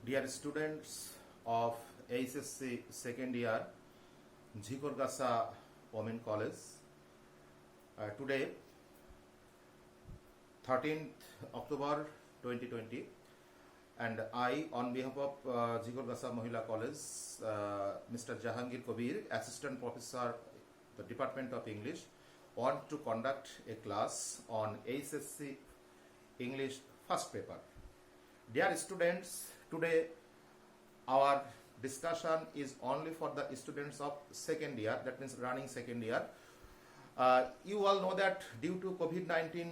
Dear students of HSC second year, Jhikorgasa Women College, today 13th October 2020, and I, on behalf of Jhikorgasa Mahila College, Mr. Jahangir Kabir, Assistant Professor, the Department of English, want to conduct a class on HSC English first paper. Dear students, today our discussion is only for the students of second year, that means running second year. You all know that due to COVID-19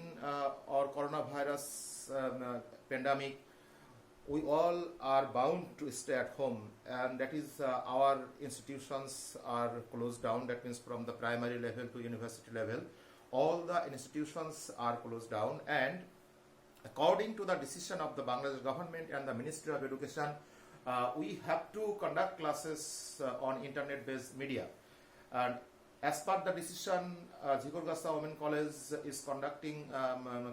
or coronavirus pandemic, we all are bound to stay at home, and that is our institutions are closed down. That means from the primary level to university level, all the institutions are closed down, and according to the decision of the Bangladesh government and the Ministry of Education, we have to conduct classes on internet-based media. And as per the decision, Jhikorgasa Women College is conducting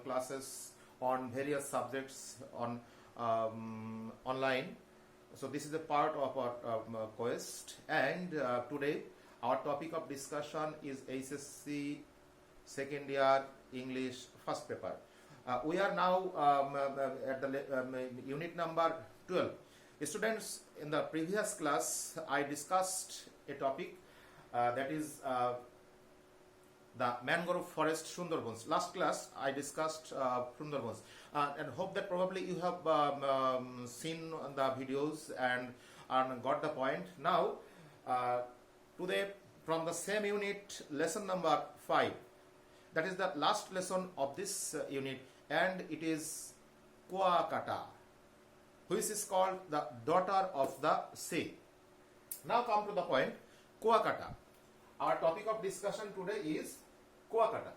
classes on various subjects on online. So this is a part of our quest, and today our topic of discussion is HSC second year English first paper. We are now at the unit number 12. Students, in the previous class I discussed a topic that is the mangrove forest Sundarbans. Last class I discussed Sundarbans, and hope that probably you have seen the videos and got the point. Now today from the same unit, lesson number 5, that is the last lesson of this unit, and it is Kuakata, which is called the daughter of the sea. Now come to the point. Kuakata. Our topic of discussion today is Kuakata.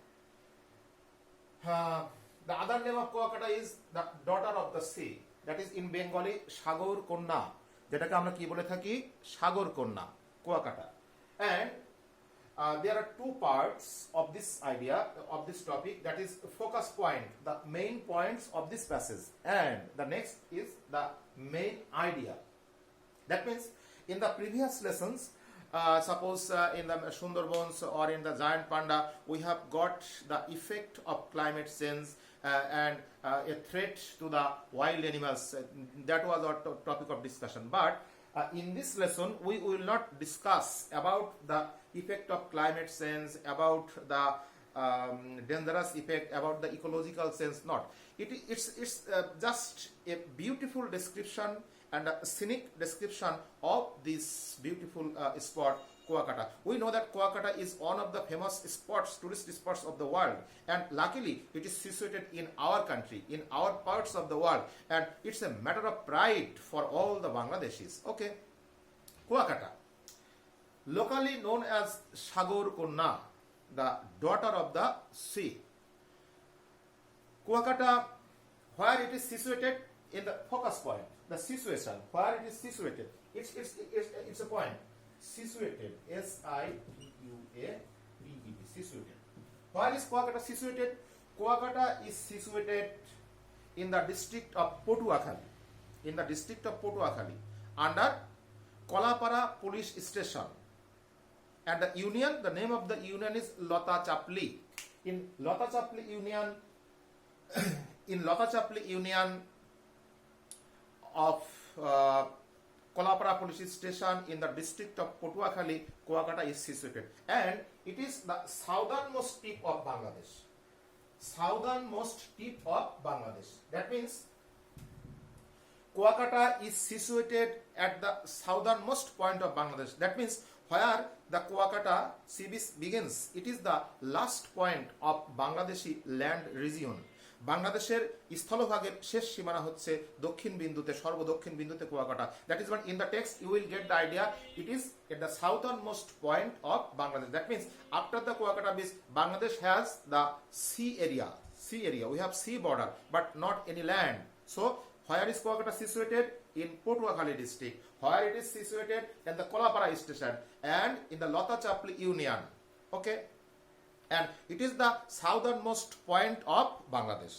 The other name of Kuakata is the daughter of the sea. That is in Bengali Sagor Konna, যেটাকে আমরা কি বলে থাকি সাগর কন্যা, Kuakata. And there are two parts of this idea, of this topic, that is focus point, the main points of this passage, and the next is the main idea. That means in the previous lessons, suppose in the Sundarbans or in the giant panda, we have got the effect of climate change and a threat to the wild animals. That was our topic of discussion. But in this lesson, we will not discuss about the effect of climate change, about the dangerous effect, about the ecological change. Not. It's just a beautiful description and a scenic description of this beautiful spot, Kuakata. We know that Kuakata is one of the famous spots, tourist spots of the world, and luckily it is situated in our country, in our parts of the world, and it's a matter of pride for all the Bangladeshis. Okay, Kuakata, locally known as Sagor Konna, the daughter of the sea. Kuakata, where it is situated in the focus point, the situation, where it is situated, it's a point, situated, S-I-U-A-T-E-D, situated. Where is Kuakata situated? Kuakata is situated in the district of Potuakhali, under Kolapara police station, and the union, the name of the union is Lota Chapli. In Lota Chapli union of Kolapara police station in the district of Potuakhali, Kuakata is situated, and it is the southernmost tip of Bangladesh. That means Kuakata is situated at the southernmost point of Bangladesh. That means where the Kuakata sea beach begins, it is the last point of Bangladeshi land region. বাংলাদেশের স্থলভাগের শেষ সীমানা হচ্ছে দক্ষিণ বিন্দুতে, সর্বদক্ষিণ বিন্দুতে Kuakata. That is one in the text you will get the idea, it is at the southern most point of Bangladesh. That means after the Kuakata beach, Bangladesh has the sea area, we have sea border but not any land. So where is Kuakata situated? In Potuakhali district. Where it is situated? In the Kolapara station and in the Lota Chapli union. Okay, and it is the southernmost point of Bangladesh.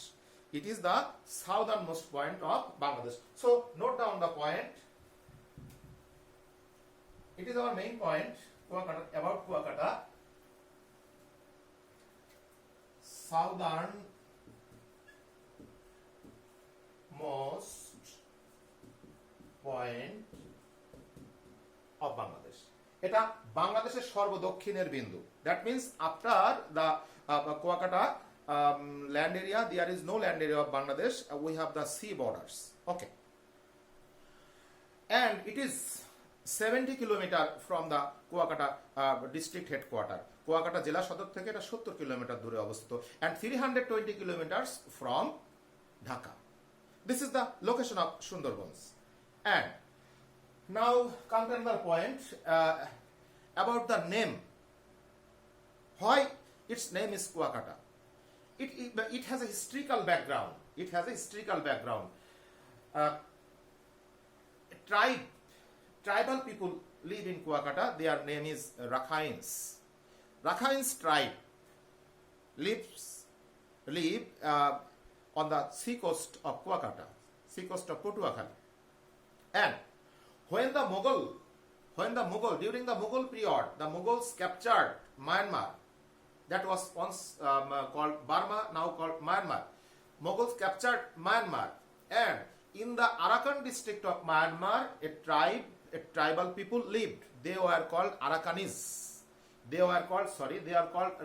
It is the southernmost point of Bangladesh. So note down the point. It is our main point, Kuakata, about Kuakata. Southernmost point of Bangladesh. এটা বাংলাদেশের সর্বদক্ষিণের বিন্দু. That means after the Kuakata land area, there is no land area of Bangladesh. We have the sea borders. Okay. And it is 70 kilometer from the Kuakata district headquarter. Kuakata জেলা সদর থেকে এটা 70 kilometre দূরে অবস্থিত, and 320 kilometers from Dhaka. This is the location of Sundarbans. And now come to another point about the name. Why its name is Kuakata? It has a historical background. It has a historical background. Tribal people live in Kuakata. Their name is Rakhains. Rakhains tribe live on the sea coast of Kuakata, sea coast of Patuakhali. And when the Mughal, during the Mughal period, the Mughals captured Myanmar, that was once called Burma, now called Myanmar. Mughals captured Myanmar, and in the Arakan district of Myanmar, a tribal people lived. They were called Arakanis. They are called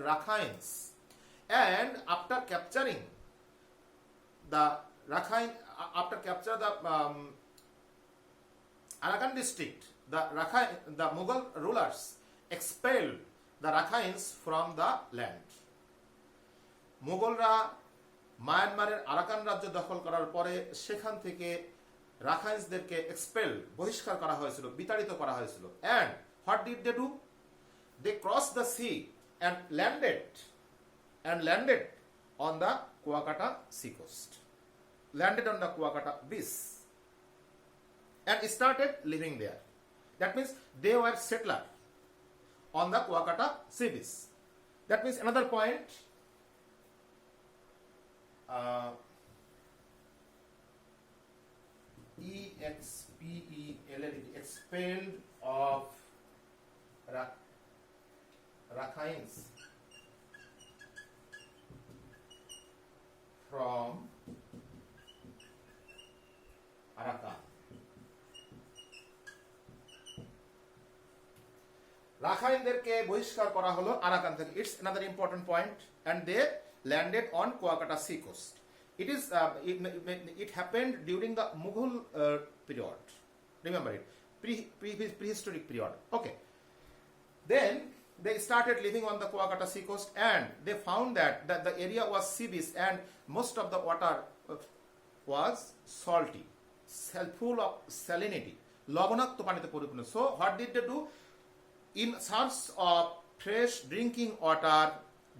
Rakhains. And after capturing the Rakhine, after capture the Arakan district, the Mughal rulers expelled the Rakhains from the land. মুঘলরা মায়ানমারের Arakan রাজ্য দখল করার পরে সেখান থেকে রাখাইন্সদেরকে বহিষ্কার করা হয়েছিল, বিতাড়িত করা হয়েছিল। And what did they do? They crossed the sea and landed on the Kuakata sea coast. Landed on the Kuakata beach and started living there. That means they were settlers on the Kuakata sea beach. That means another point. Expelled of Rakhains from Arakan. রাখাইনদেরকে বহিষ্কার করা হলো Arakan থেকে. It's another important point. And they landed on Kuakata sea coast. It happened during the Mughal period. Remember it, prehistoric period. Okay. Then they started living on the Kuakata sea coast, and they found that the area was sea beach, and most of the water was salty, full of salinity. লবণাক্ত পানিতে পরিপূর্ণ. So what did they do? In search of fresh drinking water,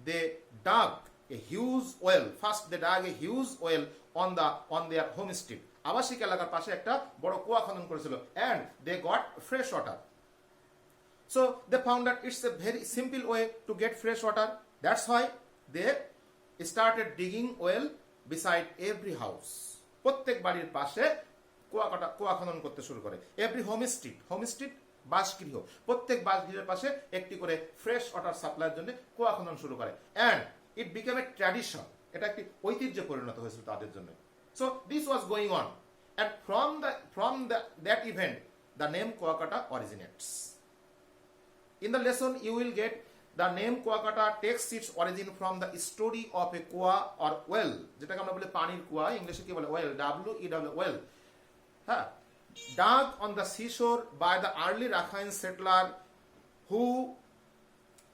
they dug a huge well. First they dug a huge well on their homestead. আবাসিক এলাকার পাশে একটা বড় কুয়া খনন করেছিল, and they got fresh water. So they found that it's a very simple way to get fresh water. That's why they started digging well beside every house. প্রত্যেক বাড়ির পাশে কুয়া খনন করতে শুরু করে. Every homestead বাসগৃহ, প্রত্যেক বাসগৃহের পাশে একটি করে ফ্রেশ ওয়াটার সাপ্লাইয়ের জন্য কুয়া খনন শুরু করে। And it became a tradition. এটা একটি ঐতিহ্যে পরিণত হয়েছিল তাদের জন্য. So this was going on, and from that event the name Kuakata originates. In the lesson you will get the name Kuakata takes its origin from the story of a kua or well, যেটাকে আমরা বলি পানির কুয়া, ইংলিশে কি বলে well, W-E-W, well, হ্যাঁ, dug on the seashore by the early Rakhine settler who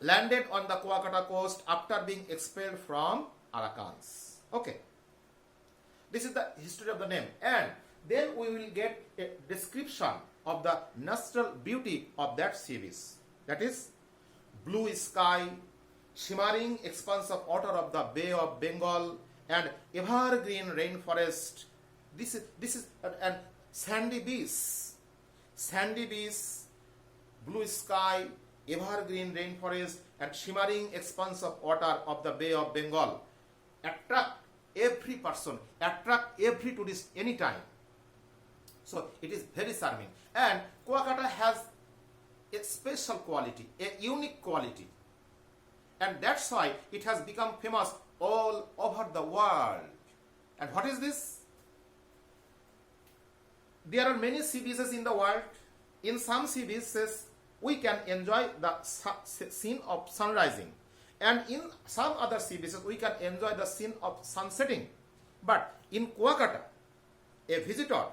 landed on the Kuakata coast after being expelled from Arakans. Okay, this is the history of the name, and then we will get a description of the natural beauty of that sea beach. That is blue sky, shimmering expanse of water of the Bay of Bengal, and evergreen rainforest. This is and sandy beach, blue sky, evergreen rainforest, and shimmering expanse of water of the Bay of Bengal attract every person, attract every tourist anytime. So it is very charming. And Kuakata has a special quality, a unique quality. And that's why it has become famous all over the world. And what is this? There are many sea beaches in the world. In some sea beaches, we can enjoy the scene of sunrising. And in some other sea beaches, we can enjoy the scene of sunsetting. But in Kuakata, a visitor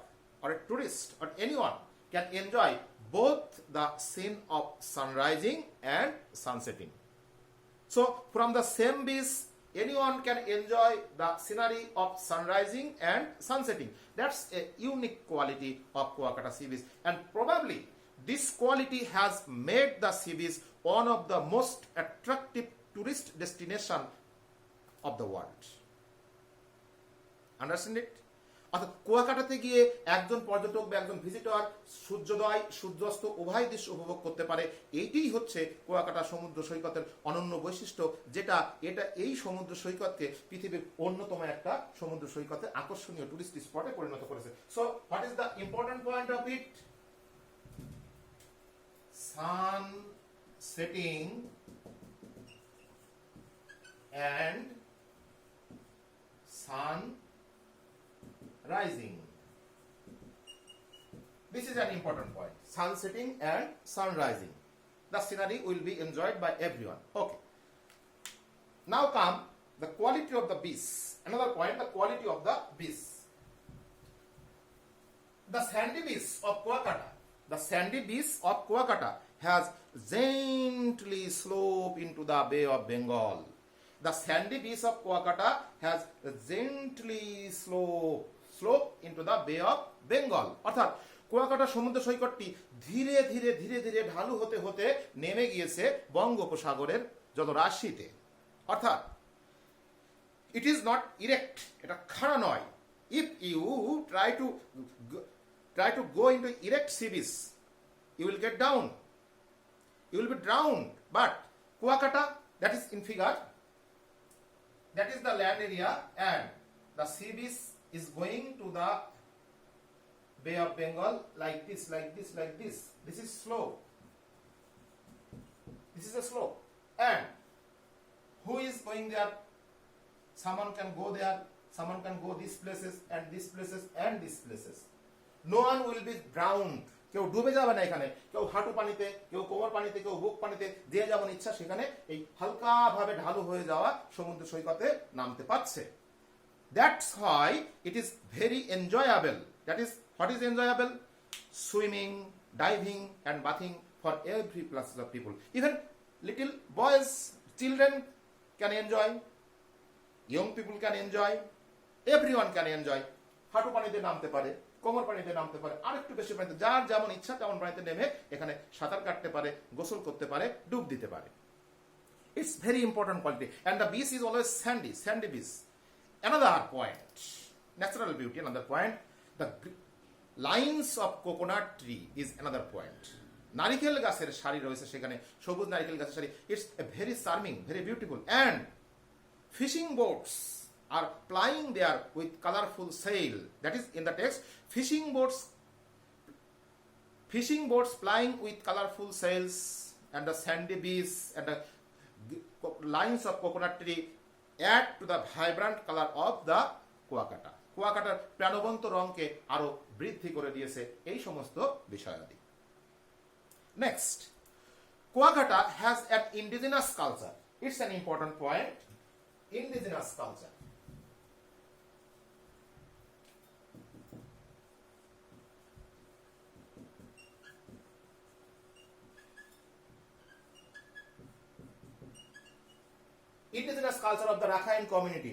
or a tourist or anyone can enjoy both the scene of sunrising and sunsetting. So from the same beach, anyone can enjoy the scenery of sunrising and sunsetting. That's a unique quality of Kuakata sea beach. And probably this quality has made the sea beach one of the most attractive tourist destination of the world. Understand it? অর্থাৎ কুয়াকাটাতে গিয়ে একজন পর্যটক বা একজন visitor সূর্যোদয় সূর্যাস্ত উভয় দৃশ্য উপভোগ করতে পারে। এইটাই হচ্ছে কুয়াকাটা সমুদ্র সৈকতের অনন্য বৈশিষ্ট্য, যেটা এই সমুদ্র সৈকতকে পৃথিবীর অন্যতম একটা সমুদ্র সৈকতে আকর্ষণীয় টুরিস্ট স্পটে পরিণত করেছে। So what is the important point of it? Sun setting and sun rising. This is an important point. Sun setting and sun rising. The scenery will be enjoyed by everyone. Okay. Now come the quality of the beach. Another point, the quality of the beach. The sandy beach of Kuakata. The sandy beach of Kuakata has gently sloped into the Bay of Bengal. The sandy beach of Kuakata has gently slope into the Bay of Bengal. অর্থাৎ কুয়াকাটা সমুদ্র সৈকতটি ধীরে ধীরে ধীরে ধীরে ঢালু হতে হতে নেমে গিয়েছে বঙ্গোপসাগরের জলরাশিতে। অর্থাৎ ইট ইজ নট ইরেক্ট, এটা খাড়া নয়। If you try to go into erect sea beach, you will get down, you will be drowned. But Kuakata, that is in figure, that is the land area, and the sea beach is going to the Bay of Bengal like this, like this, like this. This is slope. This is a slope. And who is going there? Someone can go there, someone can go these places and these places and these places. No one will be drowned. কেউ ডুবে যাবে না এখানে, কেউ হাঁটু পানিতে, কেউ কোমর পানিতে, কেউ বুক পানিতে, যে যেমন ইচ্ছা সেখানে এই হালকা ভাবে ঢালু হয়ে যাওয়া সমুদ্র সৈকতে নামতে পারছে। That's why it is very enjoyable. That is, what is enjoyable? Swimming, diving and bathing for every class of people. Even little boys, children can enjoy, young people can enjoy, everyone can enjoy. হাঁটু পানিতে নামতে পারে, কোমর পানিতে নামতে পারে, আর একটু বেশি পানিতে, যার যেমন ইচ্ছা তেমন পানিতে নেমে এখানে সাঁতার কাটতে পারে, গোসল করতে পারে, ডুব দিতে পারে। It's very important quality. And the beach is always sandy beach. Another point, natural beauty, another point, the lines of coconut tree is another point. নারিকেল গাছের সারি রয়েছে সেখানে, সবুজ নারিকেল গাছের সারি। It's a very charming, very beautiful. And fishing boats are plying there with colorful sail. That is in the text, fishing boats plying with colorful sails, and the sandy beach and the lines of coconut tree add to the vibrant color of the Kuakata. কুয়াকাটার প্রাণবন্ত রঙকে আরো বৃদ্ধি করে দিয়েছে এই সমস্ত বিষয়াদি। Next, Kuakata has an indigenous culture. It's an important point. Indigenous culture. Indigenous culture of the Rakhine community,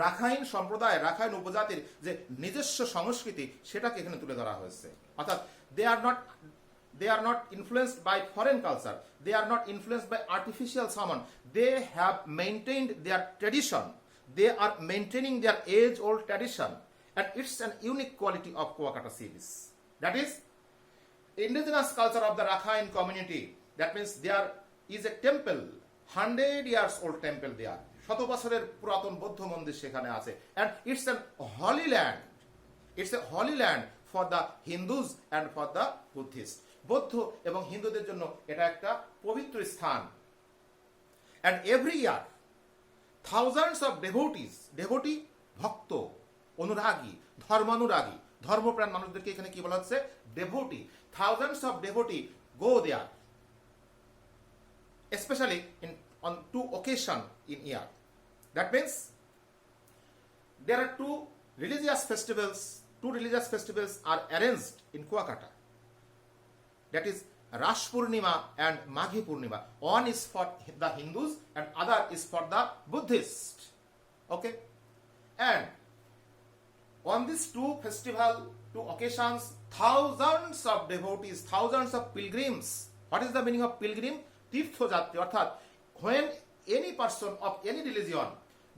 Rakhine সম্প্রদায়, Rakhine উপজাতির যে নিজস্ব সংস্কৃতি সেটাকে এখানে তুলে ধরা হয়েছে। অর্থাৎ they are not influenced by foreign culture, they are not influenced by artificial summon, they have maintained their tradition, they are maintaining their age old tradition, and it's an unique quality of Kuakata sea beach. That is indigenous culture of the Rakhine community. That means there is a temple, 100 years old temple there, শত বছরের পুরাতন বৌদ্ধ মন্দির সেখানে আছে। And it's an holy land, it's a holy land for the Hindus and for the Buddhist. বৌদ্ধ এবং হিন্দুদের জন্য এটা একটা পবিত্র স্থান। And every year thousands of devotee ভক্ত, অনুরাগী, ধর্মানুরাগী, ধর্মপ্রাণ মানুষদেরকে এখানে কি বলা হচ্ছে? Devotee. Thousands of devotee go there, especially on 2 occasions in year. That means there are two religious festivals are arranged in Kuakata. That is Rash Purnima and Maghi Purnima. One is for the Hindus and other is for the Buddhists. Okay? And on these two occasions, thousands of devotees, thousands of pilgrims. What is the meaning of pilgrim? তীর্থযাত্রী, অর্থাৎ when any person of any religion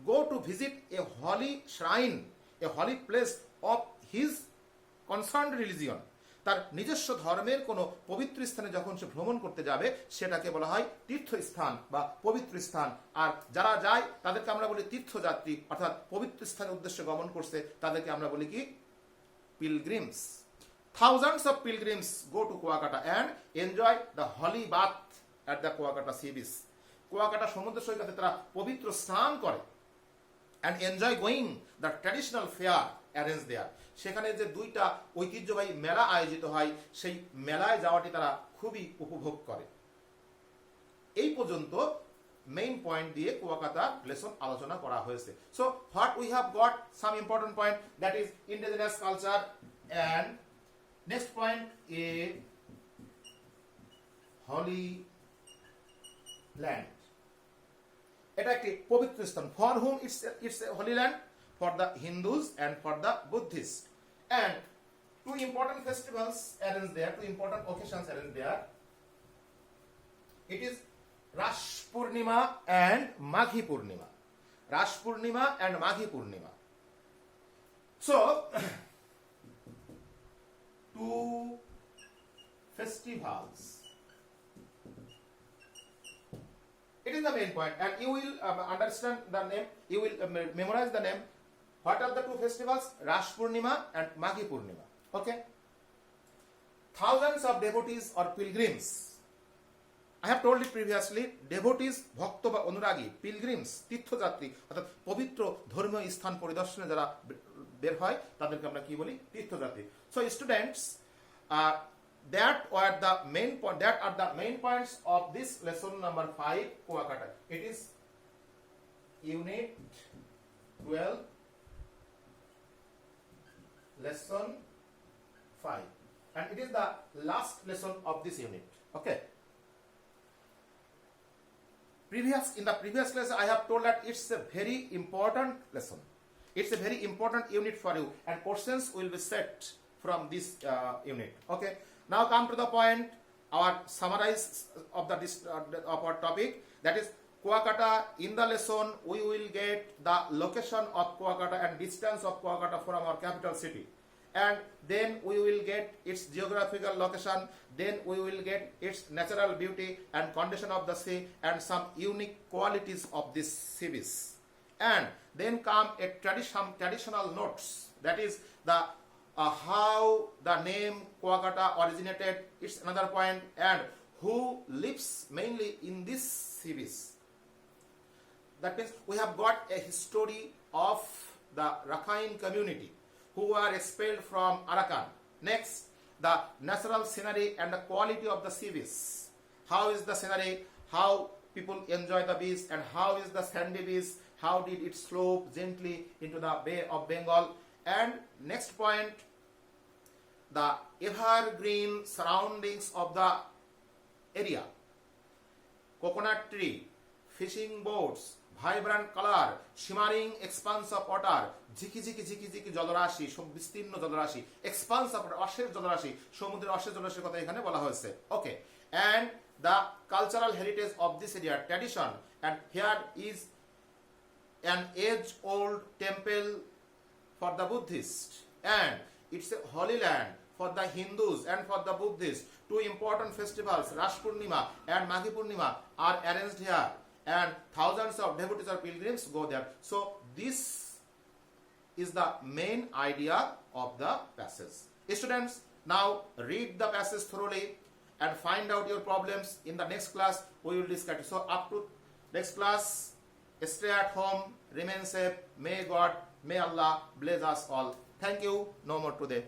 go to visit a holy shrine, a holy place of his concerned religion, তার নিজস্ব ধর্মের কোনো পবিত্র স্থানে যখন সে ভ্রমণ করতে যাবে সেটাকে বলা হয় তীর্থস্থান বা পবিত্র স্থান। আর যারা যায় তাদেরকে আমরা বলি তীর্থযাত্রী, অর্থাৎ পবিত্র স্থানের উদ্দেশ্যে গমন করছে তাদেরকে আমরা বলি কি? Pilgrim's. Thousands of pilgrims go to Kuakata and enjoy the holy bath at the Kuakata sea beach. Kuakata সমুদ্র সৈকতে তারা পবিত্র স্নান করে and enjoy going the traditional fair arranged there. সেখানে যে 2টা ঐতিহ্যবাহী মেলা আয়োজিত হয় সেই মেলায় যাওয়াটি তারা খুবই উপভোগ করে। এই পর্যন্ত মেইন পয়েন্ট দিয়ে কুয়াকাটা লেসন আলোচনা করা হয়েছে। So what we have got some important point, that is indigenous culture and next point a holy land. এটা একটি পবিত্র স্থান। For whom it's a holy land? For the Hindus and for the Buddhist. And 2 important festivals arranged there, 2 important occasions arranged there. It is Rash Purnima and Maghi Purnima. Rash Purnima and Maghi Purnima. So 2 festivals. It is the main point, and you will understand the name, you will memorize the name. What are the 2 festivals? Rash Purnima and Maghi Purnima. Okay? Thousands of devotees or pilgrims. I have told it previously, devotees, ভক্ত বা অনুরাগী, pilgrims, তীর্থযাত্রী, অর্থাৎ পবিত্র ধর্মীয় স্থান পরিদর্শনে যারা বের হয় তাদেরকে আমরা কি বলি? তীর্থযাত্রী। So students, that are the main points of this lesson number 5, Kuakata. It is unit 12, lesson 5, and it is the last lesson of this unit. Okay? In the previous lesson I have told that it's a very important lesson. It's a very important unit for you, and questions will be set from this unit. Okay? Now come to the point, our summarize of our topic, that is Kuakata. In the lesson we will get the location of Kuakata and distance of Kuakata from our capital city, and then we will get its geographical location, then we will get its natural beauty and condition of the sea and some unique qualities of this sea beach, and then come some traditional notes, that is the how the name Kuakata originated, it's another point, and who lives mainly in this sea beach. That means we have got a history of the Rakhine community who were expelled from Arakan. Next, the natural scenery and the quality of the sea beach. How is the scenery? How people enjoy the beach, and how is the sandy beach? How did it slope gently into the Bay of Bengal? And next point, the evergreen surroundings of the area, coconut tree, fishing boats, vibrant color, shimmering expanse of water, ঝিকি জলরাশি, বিস্তীর্ণ জলরাশি, expanse of water, অশেষ জলরাশি, সমুদ্রের অশেষ জলরাশির কথা এখানে বলা হয়েছে। ওকে, and the cultural heritage of this area, tradition, and here is an age-old temple for the Buddhist, and it's a holy land for the Hindus and for the Buddhists. 2 important festivals, Rash Purnima and Maghi Purnima, are arranged here, and thousands of devotees or pilgrims go there. So this is the main idea of the passage. Students, now read the passage thoroughly and find out your problems. In the next class we will discuss it. So up to next class, stay at home, remain safe. May God, may Allah bless us all. Thank you. No more today.